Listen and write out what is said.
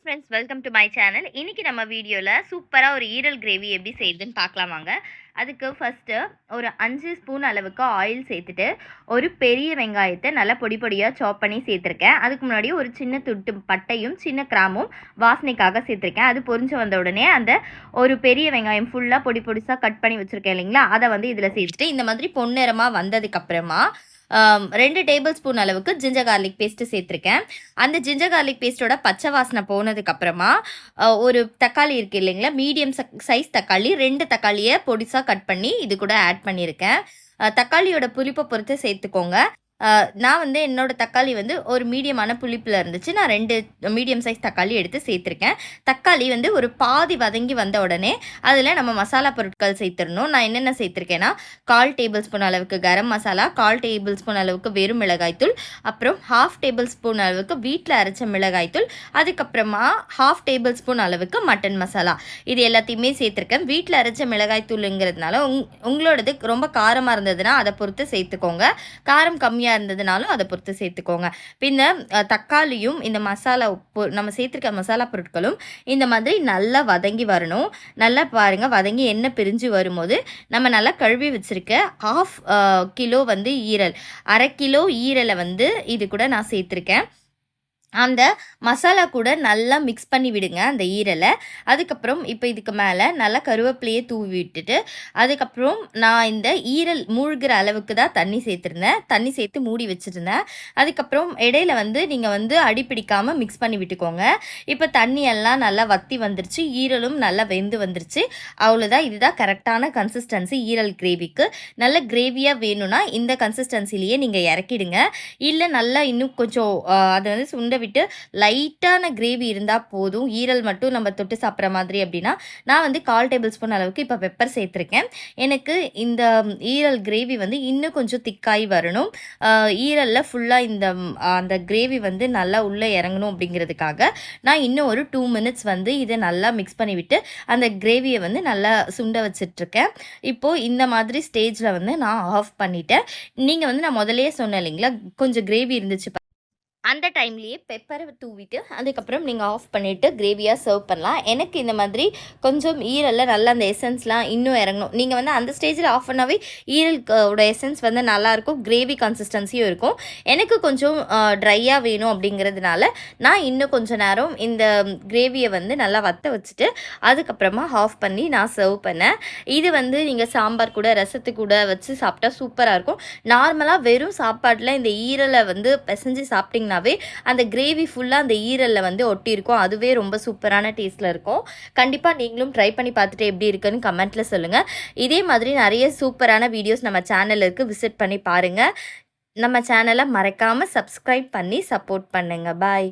Friends, welcome to my channel. இன்னைக்கு நம்ம வீடியோவில் சூப்பராக ஒரு ஈரல் கிரேவி எப்படி செய்யுதுன்னு பார்க்கலாமாங்க. அதுக்கு ஃபஸ்ட்டு ஒரு 5 ஸ்பூன் அளவுக்கு ஆயில் சேர்த்துட்டு ஒரு பெரிய வெங்காயத்தை நல்லா பொடி பொடியாக சாப் பண்ணி சேர்த்துருக்கேன். அதுக்கு முன்னாடி ஒரு சின்ன துட்டு பட்டையும் சின்ன கிராமும் வாசனைக்காக சேர்த்துருக்கேன். அது பொரிஞ்சு வந்த உடனே அந்த ஒரு பெரிய வெங்காயம் ஃபுல்லாக பொடி பொடிசாக கட் பண்ணி வச்சுருக்கேன் இல்லைங்களா, அதை வந்து இதில் சேர்த்துட்டு இந்த மாதிரி பொன்னிறமாக வந்ததுக்கப்புறமா 2 டேபிள் ஸ்பூன் அளவுக்கு ஜிஞ்சர் கார்லிக் பேஸ்ட்டு சேர்த்துருக்கேன். அந்த ஜிஞ்சர் கார்லிக் பேஸ்ட்டோட பச்சை வாசனை போனதுக்கப்புறமா ஒரு தக்காளி இருக்குது இல்லைங்களா, மீடியம் சைஸ் தக்காளி 2 தக்காளியை பொடிசாக கட் பண்ணி இது கூட ஆட் பண்ணியிருக்கேன். தக்காளியோட புளிப்பை பொறுத்து சேர்த்துக்கோங்க. நான் வந்து என்னோடய தக்காளி வந்து ஒரு மீடியமான புளிப்பில் இருந்துச்சு. நான் 2 மீடியம் சைஸ் தக்காளி எடுத்து சேர்த்துருக்கேன். தக்காளி வந்து ஒரு பாதி வதங்கி வந்த உடனே அதில் நம்ம மசாலா பொருட்கள் சேர்த்துடணும். நான் என்னென்ன சேர்த்துருக்கேன்னா 1/4 டேபிள் ஸ்பூன் அளவுக்கு கரம் மசாலா, 1/4 டேபிள் ஸ்பூன் அளவுக்கு வெறும் மிளகாய்த்தூள், அப்புறம் 1/2 டேபிள் ஸ்பூன் அளவுக்கு வீட்டில் அரைச்ச மிளகாய்த்தூள், அதுக்கப்புறமா 1/2 டேபிள் ஸ்பூன் அளவுக்கு மட்டன் மசாலா. இது எல்லாத்தையுமே சேர்த்துருக்கேன். வீட்டில் அரைச்ச மிளகாய்த்தூளுங்கிறதுனால உங்களோடது ரொம்ப காரமாக இருந்ததுன்னா அதை பொறுத்து சேர்த்துக்கோங்க. காரம் கம்மியாக இருந்ததுனாலும் அதை பொறுத்து சேர்த்துக்கோங்க. பின்ன தக்காளியும் இந்த மசாலா நம்ம சேர்த்துருக்க மசாலா பொருட்களும் இந்த மாதிரி நல்லா வதங்கி வரணும். நல்லா பாருங்கள், வதங்கி எண்ணெய் பிரிஞ்சு வரும்போது நம்ம நல்லா கழுவி வச்சுருக்க 1/2 கிலோ வந்து ஈரல், 1/2 கிலோ ஈரலை வந்து இது கூட நான் சேர்த்துருக்கேன். அந்த மசாலா கூட நல்லா மிக்ஸ் பண்ணி விடுங்க அந்த ஈரலை. அதுக்கப்புறம் இப்போ இதுக்கு மேலே நல்லா கருவேப்பிலையே தூவி விட்டுட்டு அதுக்கப்புறம் நான் இந்த ஈரல் மூழ்கிற அளவுக்கு தான் தண்ணி சேர்த்துருந்தேன். தண்ணி சேர்த்து மூடி வச்சுருந்தேன். அதுக்கப்புறம் இடையில வந்து நீங்கள் வந்து அடிப்பிடிக்காமல் மிக்ஸ் பண்ணி விட்டுக்கோங்க. இப்போ தண்ணியெல்லாம் நல்லா வற்றி வந்துருச்சு, ஈரலும் நல்லா வெந்து வந்துருச்சு. அவ்வளோதான், இதுதான் கரெக்டான கன்சிஸ்டன்சி ஈரல் கிரேவிக்கு. நல்ல கிரேவியாக வேணும்னா இந்த கன்சிஸ்டன்சிலேயே நீங்கள் இறக்கிடுங்க. இல்லை நல்லா இன்னும் கொஞ்சம் அதை வந்து சுண்ட விட்டு லைட்டான கிரேவி இருந்தால் போதும். ஈரல் மட்டும் நம்ம தொட்டு சாப்பிட்ற மாதிரி அப்படின்னா நான் வந்து 1/4 டேபிள் ஸ்பூன் அளவுக்கு இப்போ பெப்பர் சேர்த்துருக்கேன். எனக்கு இந்த ஈரல் கிரேவி வந்து இன்னும் கொஞ்சம் திக்காய் வரணும். ஈரலில் ஃபுல்லாக அந்த கிரேவி வந்து நல்லா உள்ளே இறங்கணும் அப்படிங்கிறதுக்காக நான் இன்னும் ஒரு 2 மினிட்ஸ் வந்து இதை நல்லா மிக்ஸ் பண்ணிவிட்டு அந்த கிரேவியை வந்து நல்லா சுண்ட வச்சிட்ருக்கேன். இப்போது இந்த மாதிரி ஸ்டேஜில் வந்து நான் ஆஃப் பண்ணிட்டேன். நீங்கள் வந்து நான் முதலையே சொன்னேன் இல்லைங்களா, கொஞ்சம் கிரேவி இருந்துச்சு, அந்த டைம்லேயே பெப்பரை தூவிட்டு அதுக்கப்புறம் நீங்கள் ஆஃப் பண்ணிவிட்டு கிரேவியாக சர்வ் பண்ணலாம். எனக்கு இந்த மாதிரி கொஞ்சம் ஈரலில் நல்லா அந்த எசன்ஸ்லாம் இன்னும் இறங்கணும். நீங்கள் வந்து அந்த ஸ்டேஜில் ஆஃப் பண்ணாவே ஈரலோட எசன்ஸ் வந்து நல்லாயிருக்கும், கிரேவி கன்சிஸ்டன்சியும் இருக்கும். எனக்கு கொஞ்சம் ட்ரையாக வேணும் அப்படிங்கிறதுனால நான் இன்னும் கொஞ்சம் நேரம் இந்த கிரேவியை வந்து நல்லா வற்ற வச்சுட்டு அதுக்கப்புறமா ஆஃப் பண்ணி நான் சர்வ் பண்ணேன். இது வந்து நீங்கள் சாம்பார் கூட ரசத்து கூட வச்சு சாப்பிட்டா சூப்பராக இருக்கும். நார்மலாக வெறும் சாப்பாட்டில் இந்த ஈரலை வந்து பிசைஞ்சு சாப்பிட்டிங்கன்னா அந்த கிரேவி ஃபுல்லாக அந்த ஈரலில் வந்து ஒட்டியிருக்கும். அதுவே ரொம்ப சூப்பரான டேஸ்ட்டில் இருக்கும். கண்டிப்பாக நீங்களும் ட்ரை பண்ணி பார்த்துட்டு எப்படி இருக்குன்னு கமெண்ட்டில் சொல்லுங்கள். இதே மாதிரி நிறைய சூப்பரான வீடியோஸ் நம்ம சேனலில் இருக்குது, விசிட் பண்ணி பாருங்கள். நம்ம சேனலை மறக்காமல் சப்ஸ்கிரைப் பண்ணி சப்போர்ட் பண்ணுங்கள். பாய்.